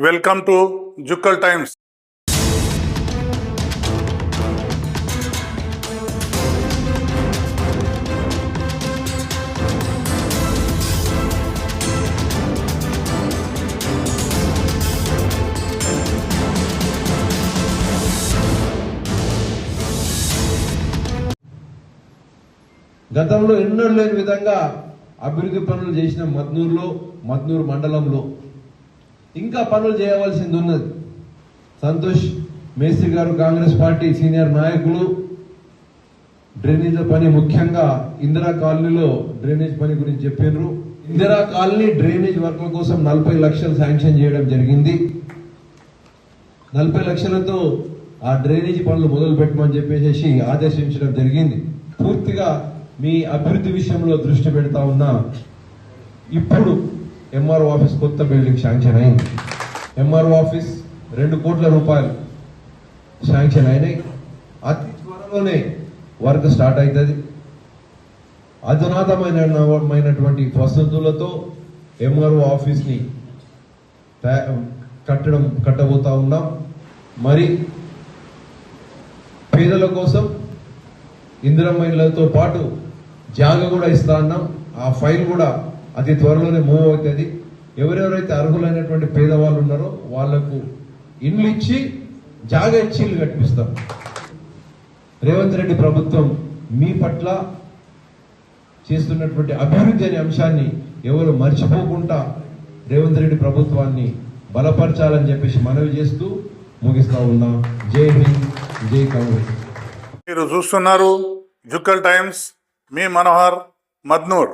Welcome to Jukkal times. గతంలో ఎన్నడూ లేని విధంగా అభివృద్ధి పనులు చేసిన మద్నూరు మండలంలో ఇంకా పనులు చేయవలసింది ఉన్నది. సంతోష్ మేస్త్రి గారు, కాంగ్రెస్ పార్టీ సీనియర్ నాయకులు, డ్రైనేజ్ పని, ముఖ్యంగా ఇందిరా కాలనీలో డ్రైనేజ్ పని గురించి చెప్పినారు. ఇందిరా కాలనీ డ్రైనేజ్ వర్క్ల కోసం 40 లక్షలు శాంక్షన్ చేయడం జరిగింది. 40 లక్షలతో ఆ డ్రైనేజ్ పనులు మొదలు పెట్టమని చెప్పేసి ఆదేశించడం జరిగింది. పూర్తిగా మీ అభివృద్ధి విషయంలో దృష్టి పెడతా ఉన్నా. ఇప్పుడు ఎంఆర్ఓ ఆఫీస్ కొత్త బిల్డింగ్ శాంక్షన్ అయింది. ఎంఆర్ఓ ఆఫీస్ 2 కోట్ల రూపాయలు శాంక్షన్ అయినాయి. అతి త్వరలోనే వర్క్ స్టార్ట్ అవుతుంది. అధునాతమైనటువంటి వసతులతో ఎంఆర్ఓ ఆఫీస్ని కట్టబోతా ఉన్నాం. మరి పేదల కోసం ఇందిరమ్మ ఇళ్లతో పాటు జాగా కూడా ఇస్తా ఉన్నాం. ఆ ఫైల్ కూడా అతి త్వరలోనే మూవ్ అవుతుంది. ఎవరెవరైతే అర్హులైనటువంటి పేదవాళ్ళు ఉన్నారో వాళ్లకు ఇండ్లు ఇచ్చి జాగా ఇచ్చి ఇల్లు కట్టిస్తాం. రేవంత్ రెడ్డి ప్రభుత్వం మీ పట్ల చేస్తున్నటువంటి అభివృద్ధి అనే అంశాన్ని ఎవరు మర్చిపోకుండా రేవంత్ రెడ్డి ప్రభుత్వాన్ని బలపరచాలని చెప్పేసి మనవి చేస్తూ ముగిస్తా ఉన్నా. జై హింద్, జై కాంగ్రెస్. మీరు చూస్తున్నారు జుక్కల్ టైమ్స్. మీ మనోహర్, మద్నూర్.